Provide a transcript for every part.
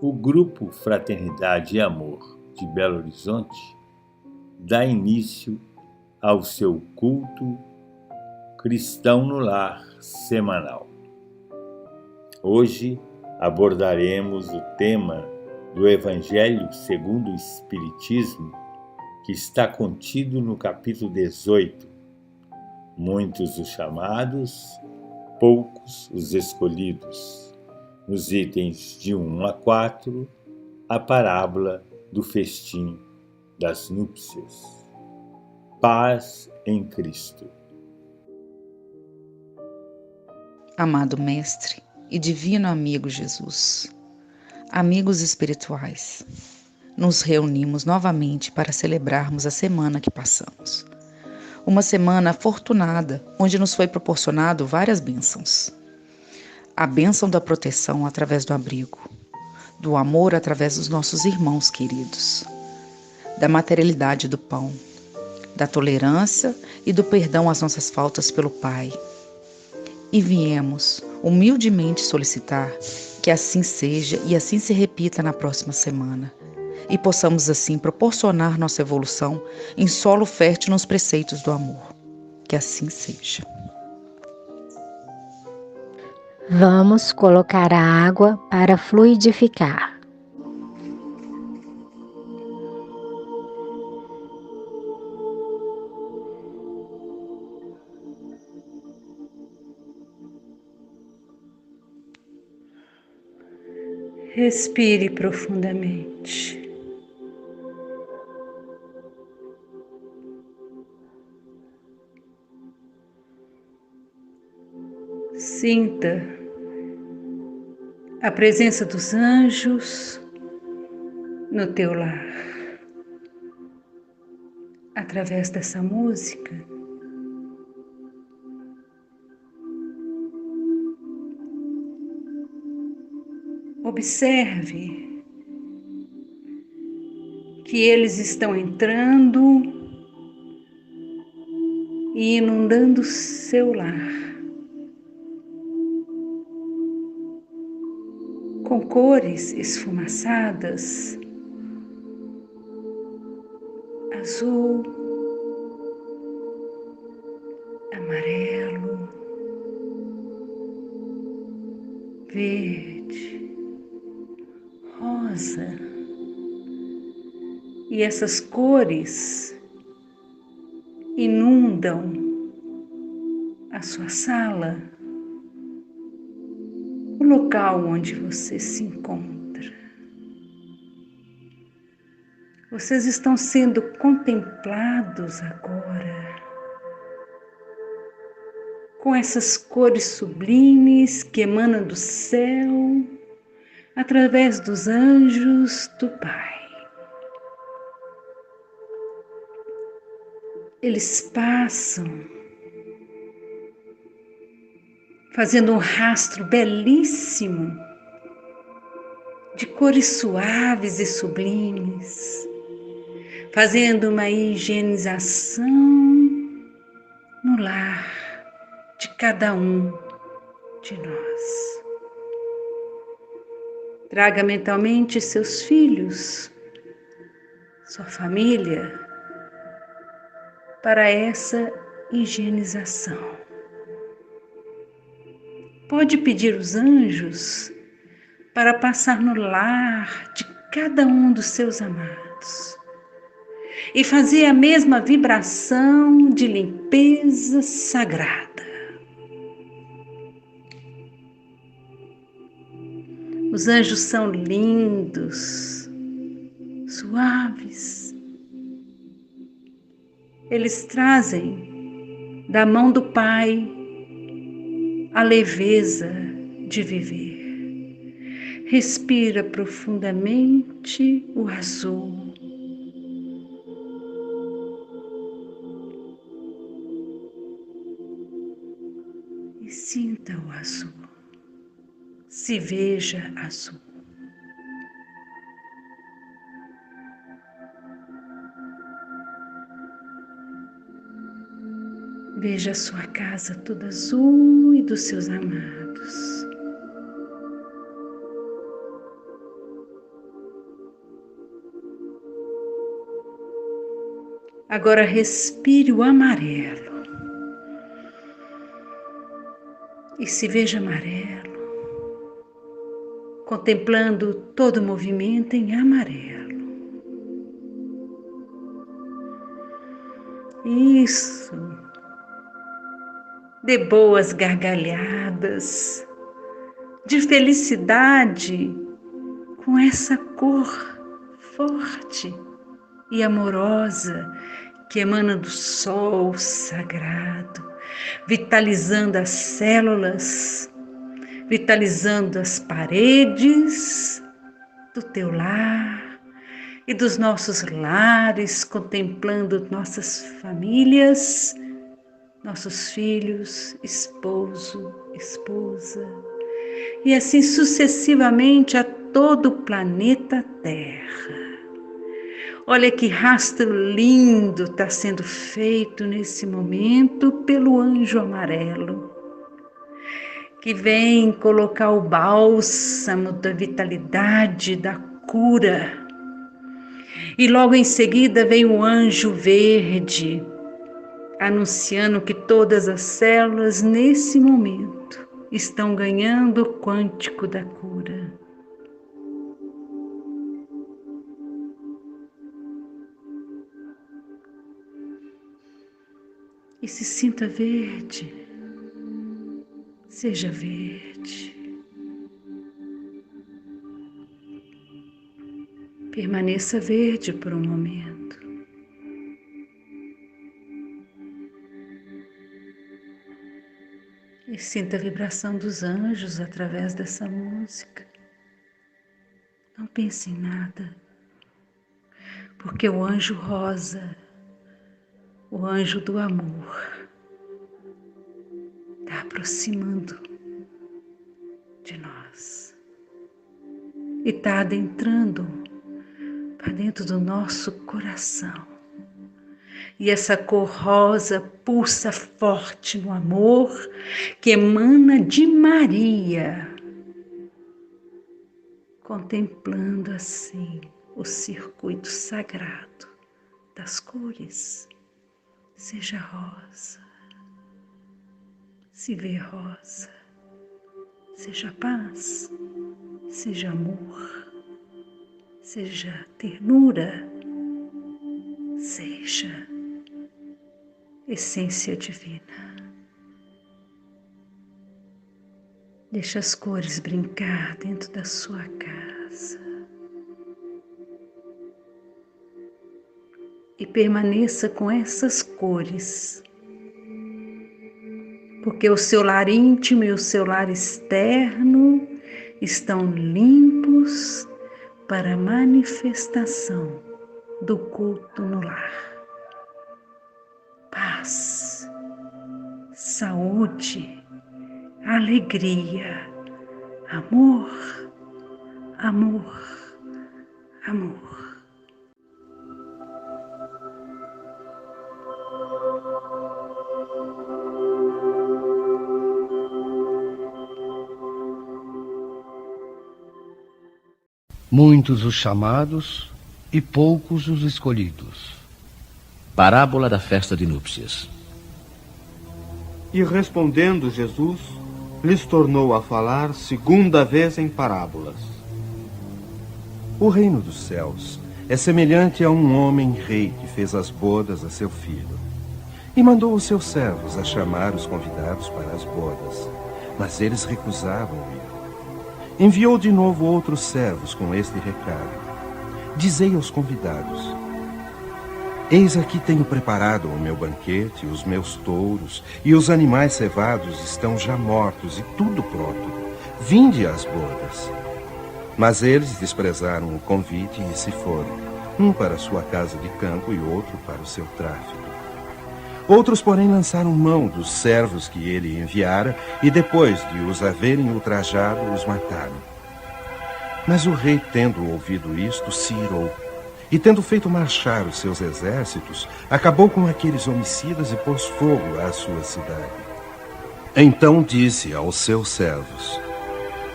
O Grupo Fraternidade e Amor de Belo Horizonte dá início ao seu culto Cristão no Lar semanal. Hoje abordaremos o tema do Evangelho segundo o Espiritismo, que está contido no capítulo 18. Muitos os chamados, poucos os escolhidos. Nos itens de 1 a 4, a parábola do festim das núpcias. Paz em Cristo. Amado Mestre e Divino Amigo Jesus, amigos espirituais, nos reunimos novamente para celebrarmos a semana que passamos. Uma semana afortunada, onde nos foi proporcionado várias bênçãos. A bênção da proteção através do abrigo, do amor através dos nossos irmãos queridos, da materialidade do pão, da tolerância e do perdão às nossas faltas pelo Pai. E viemos humildemente solicitar que assim seja e assim se repita na próxima semana, e possamos assim proporcionar nossa evolução em solo fértil nos preceitos do amor. Que assim seja. Vamos colocar a água para fluidificar. Respire profundamente. Sinta a presença dos anjos no teu lar. Através dessa música, observe que eles estão entrando e inundando seu lar com cores esfumaçadas, azul, amarelo, verde, rosa. E essas cores inundam a sua sala, o local onde você se encontra. Vocês estão sendo contemplados agora com essas cores sublimes que emanam do céu através dos anjos do Pai. Eles passam fazendo um rastro belíssimo de cores suaves e sublimes, fazendo uma higienização no lar de cada um de nós. Traga mentalmente seus filhos, sua família, para essa higienização. Pode pedir os anjos para passar no lar de cada um dos seus amados e fazer a mesma vibração de limpeza sagrada. Os anjos são lindos, suaves. Eles trazem da mão do Pai a leveza de viver. Respira profundamente o azul. E sinta o azul. Se veja azul. Veja a sua casa toda azul e dos seus amados. Agora respire o amarelo e se veja amarelo, contemplando todo o movimento em amarelo. Isso. Dê boas gargalhadas de felicidade com essa cor forte e amorosa que emana do sol sagrado, vitalizando as células, vitalizando as paredes do teu lar e dos nossos lares, contemplando nossas famílias, nossos filhos, esposo, esposa, e assim sucessivamente a todo o planeta Terra. Olha que rastro lindo está sendo feito nesse momento pelo anjo amarelo, que vem colocar o bálsamo da vitalidade, da cura. E logo em seguida vem o anjo verde, anunciando que todas as células nesse momento estão ganhando o quântico da cura. E se sinta verde, seja verde. Permaneça verde por um momento. E sinta a vibração dos anjos através dessa música. Não pense em nada, porque o anjo rosa, o anjo do amor, está aproximando de nós e está adentrando para dentro do nosso coração. E essa cor rosa pulsa forte no amor que emana de Maria, contemplando assim o circuito sagrado das cores. Seja rosa, se vê rosa, seja paz, seja amor, seja ternura, seja essência divina. Deixa as cores brincar dentro da sua casa. E permaneça com essas cores, porque o seu lar íntimo e o seu lar externo estão limpos para a manifestação do culto no lar. Paz, saúde, alegria, amor, amor, amor. Muitos os chamados e poucos os escolhidos. Parábola da festa de núpcias. E respondendo Jesus, lhes tornou a falar segunda vez em parábolas. O reino dos céus é semelhante a um homem rei que fez as bodas a seu filho. E mandou os seus servos a chamar os convidados para as bodas, mas eles recusavam ir. Enviou de novo outros servos com este recado: dizei aos convidados: eis aqui tenho preparado o meu banquete, os meus touros e os animais cevados estão já mortos e tudo pronto. Vinde às bodas. Mas eles desprezaram o convite e se foram, um para sua casa de campo e outro para o seu tráfico. Outros, porém, lançaram mão dos servos que ele enviara e, depois de os haverem ultrajado, os mataram. Mas o rei, tendo ouvido isto, se irou e, tendo feito marchar os seus exércitos, acabou com aqueles homicidas e pôs fogo à sua cidade. Então disse aos seus servos: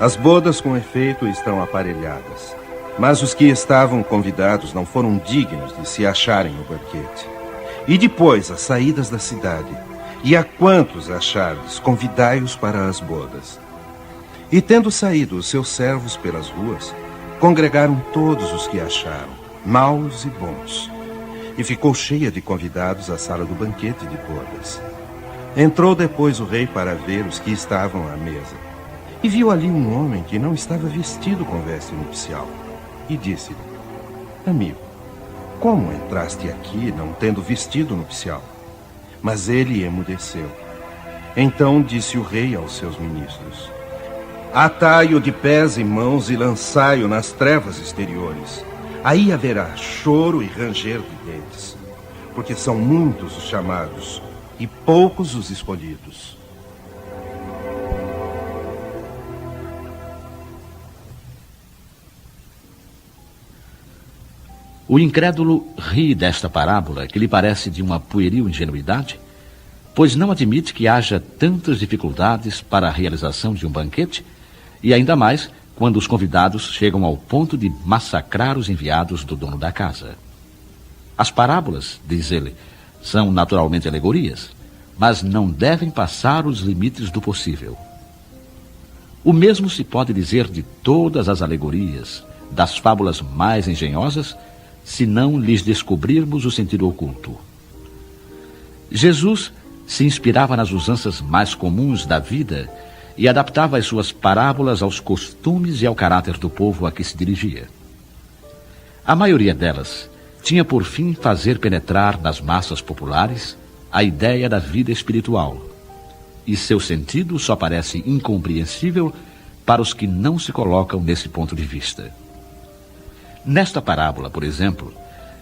as bodas com efeito estão aparelhadas, mas os que estavam convidados não foram dignos de se acharem no banquete. E depois as saídas da cidade, e a quantos achardes, convidai-os para as bodas. E tendo saído os seus servos pelas ruas, congregaram todos os que acharam, maus e bons. E ficou cheia de convidados a sala do banquete de bodas. Entrou depois o rei para ver os que estavam à mesa. E viu ali um homem que não estava vestido com veste nupcial. E disse-lhe: Amigo, como entraste aqui não tendo vestido nupcial? Mas ele emudeceu. Então disse o rei aos seus ministros: Atai-o de pés e mãos e lançai-o nas trevas exteriores. Aí haverá choro e ranger de dentes, porque são muitos os chamados e poucos os escolhidos. O incrédulo ri desta parábola, que lhe parece de uma pueril ingenuidade, pois não admite que haja tantas dificuldades para a realização de um banquete, e ainda mais quando os convidados chegam ao ponto de massacrar os enviados do dono da casa. As parábolas, diz ele, são naturalmente alegorias, mas não devem passar os limites do possível. O mesmo se pode dizer de todas as alegorias, das fábulas mais engenhosas, se não lhes descobrirmos o sentido oculto. Jesus se inspirava nas usanças mais comuns da vida e adaptava as suas parábolas aos costumes e ao caráter do povo a que se dirigia. A maioria delas tinha por fim fazer penetrar nas massas populares a ideia da vida espiritual, e seu sentido só parece incompreensível para os que não se colocam nesse ponto de vista. Nesta parábola, por exemplo,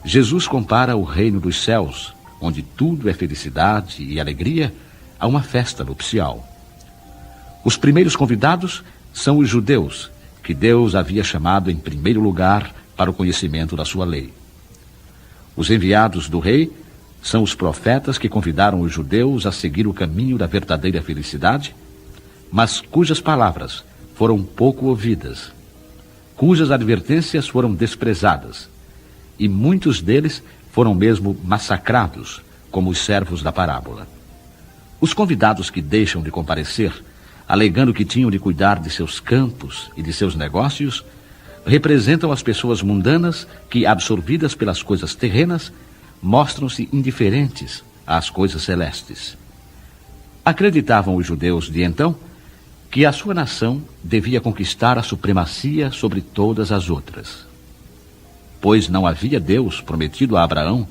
Jesus compara o reino dos céus, onde tudo é felicidade e alegria, a uma festa nupcial. Os primeiros convidados são os judeus, que Deus havia chamado em primeiro lugar para o conhecimento da sua lei. Os enviados do rei são os profetas que convidaram os judeus a seguir o caminho da verdadeira felicidade, mas cujas palavras foram pouco ouvidas, cujas advertências foram desprezadas, e muitos deles foram mesmo massacrados, como os servos da parábola. Os convidados que deixam de comparecer, alegando que tinham de cuidar de seus campos e de seus negócios, representam as pessoas mundanas que, absorvidas pelas coisas terrenas, mostram-se indiferentes às coisas celestes. Acreditavam os judeus de então que a sua nação devia conquistar a supremacia sobre todas as outras. Pois não havia Deus prometido a Abraão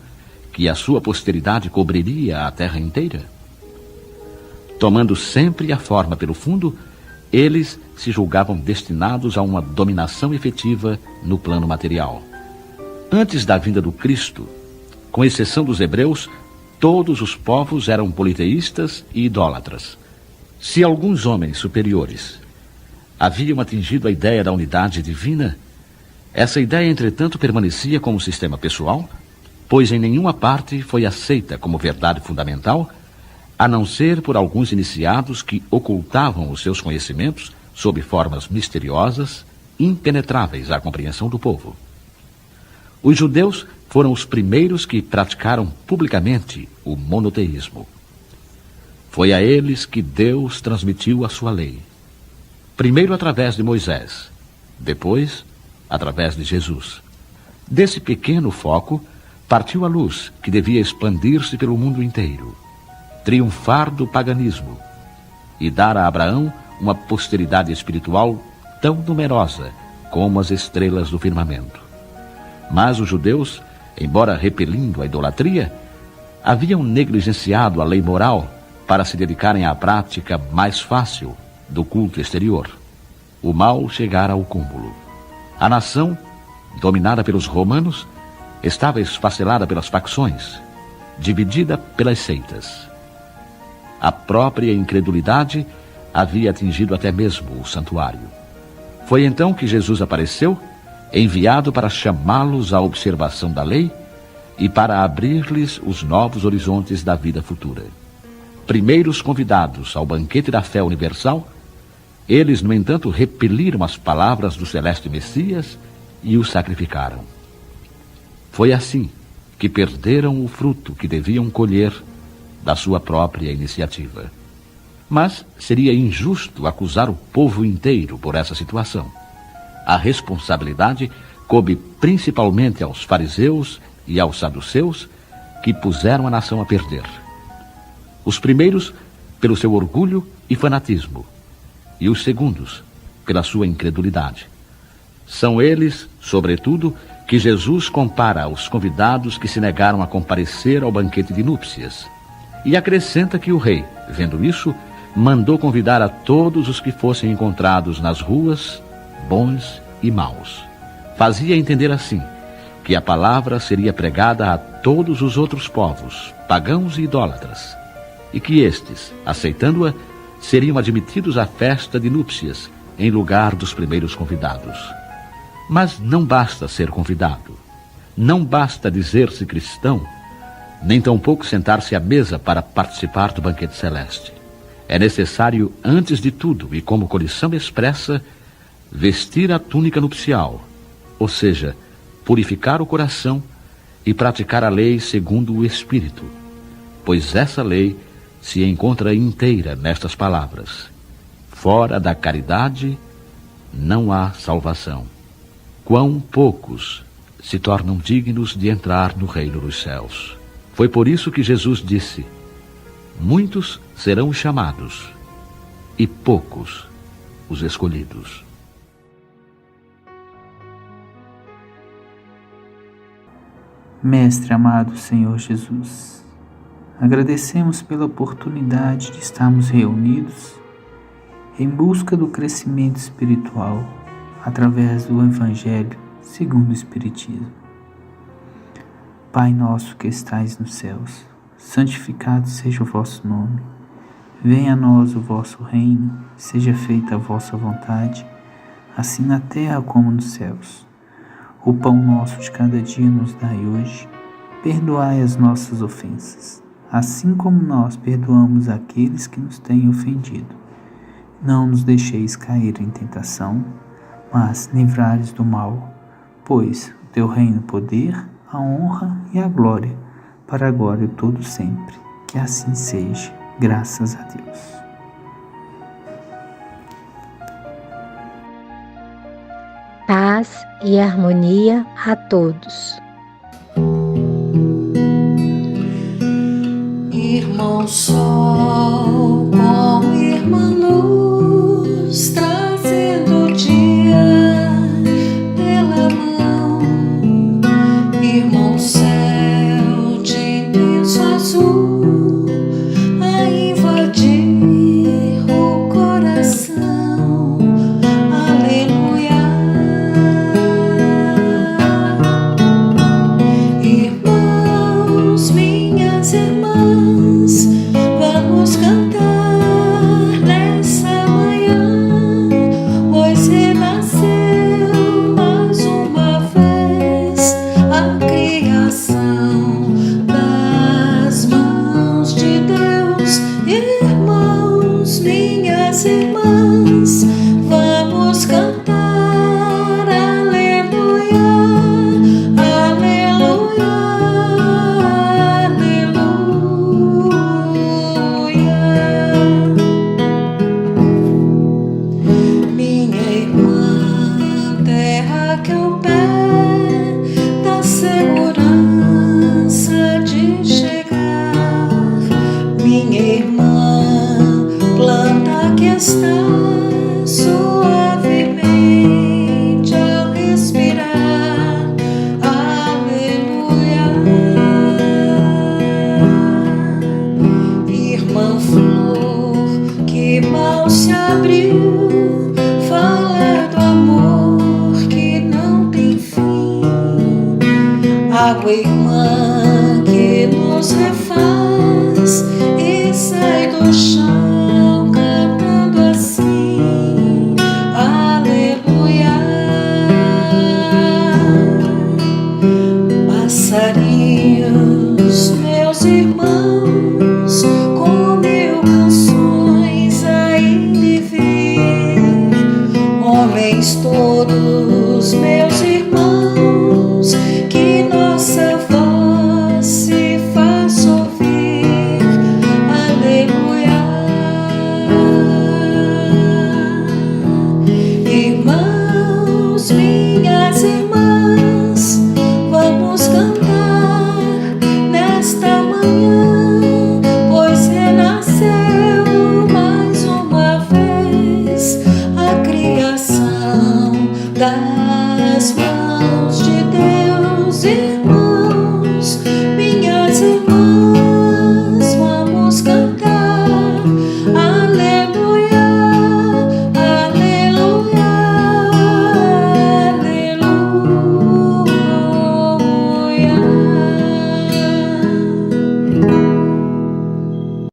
que a sua posteridade cobriria a terra inteira? Tomando sempre a forma pelo fundo, eles se julgavam destinados a uma dominação efetiva no plano material. Antes da vinda do Cristo, com exceção dos hebreus, todos os povos eram politeístas e idólatras. Se alguns homens superiores haviam atingido a ideia da unidade divina, essa ideia, entretanto, permanecia como sistema pessoal, pois em nenhuma parte foi aceita como verdade fundamental, a não ser por alguns iniciados que ocultavam os seus conhecimentos sob formas misteriosas, impenetráveis à compreensão do povo. Os judeus foram os primeiros que praticaram publicamente o monoteísmo. Foi a eles que Deus transmitiu a sua lei. Primeiro através de Moisés, depois através de Jesus. Desse pequeno foco partiu a luz que devia expandir-se pelo mundo inteiro, triunfar do paganismo e dar a Abraão uma posteridade espiritual tão numerosa como as estrelas do firmamento. Mas os judeus, embora repelindo a idolatria, haviam negligenciado a lei moral para se dedicarem à prática mais fácil do culto exterior. O mal chegara ao cúmulo. A nação, dominada pelos romanos, estava esfacelada pelas facções, dividida pelas seitas. A própria incredulidade havia atingido até mesmo o santuário. Foi então que Jesus apareceu, enviado para chamá-los à observação da lei e para abrir-lhes os novos horizontes da vida futura. Primeiros convidados ao banquete da fé universal, eles, no entanto, repeliram as palavras do celeste Messias e o sacrificaram. Foi assim que perderam o fruto que deviam colher da sua própria iniciativa. Mas seria injusto acusar o povo inteiro por essa situação. A responsabilidade coube principalmente aos fariseus e aos saduceus, que puseram a nação a perder. Os primeiros, pelo seu orgulho e fanatismo, e os segundos, pela sua incredulidade. São eles, sobretudo, que Jesus compara aos convidados que se negaram a comparecer ao banquete de núpcias. E acrescenta que o rei, vendo isso, mandou convidar a todos os que fossem encontrados nas ruas, bons e maus. Fazia entender assim que a palavra seria pregada a todos os outros povos, pagãos e idólatras, e que estes, aceitando-a, seriam admitidos à festa de núpcias, em lugar dos primeiros convidados. Mas não basta ser convidado, não basta dizer-se cristão, nem tampouco sentar-se à mesa para participar do banquete celeste. É necessário, antes de tudo, e como condição expressa, vestir a túnica nupcial, ou seja, purificar o coração e praticar a lei segundo o Espírito, pois essa lei se encontra inteira nestas palavras: fora da caridade não há salvação. Quão poucos se tornam dignos de entrar no reino dos céus. Foi por isso que Jesus disse: muitos serão chamados e poucos os escolhidos. Mestre amado Senhor Jesus, agradecemos pela oportunidade de estarmos reunidos em busca do crescimento espiritual através do Evangelho segundo o Espiritismo. Pai nosso que estais nos céus, santificado seja o vosso nome. Venha a nós o vosso reino, seja feita a vossa vontade, assim na terra como nos céus. O pão nosso de cada dia nos dai hoje. Perdoai as nossas ofensas, assim como nós perdoamos aqueles que nos têm ofendido. Não nos deixeis cair em tentação, mas livrai-nos do mal, pois o teu reino, o poder, a honra e a glória, para agora e todo sempre. Que assim seja, graças a Deus. Paz e harmonia a todos. Irmão Sol com irmã Luz, trazendo o dia pela mão. Irmão Céu de imenso azul, a invadir o coração. Aleluia. Irmãos, minhas irmãs, vamos cantar nessa manhã, pois renasceu mais uma vez a criação das mãos de Deus. Irmãos, minhas irmãs, vamos cantar aleluia, aleluia, aleluia. Minha irmã, terra que é o pé da segurança de chegar. Minha irmã, planta que está suavemente ao respirar. Aleluia. Irmã flor que mal se abriu, fala do amor que não tem fim. Água, irmã,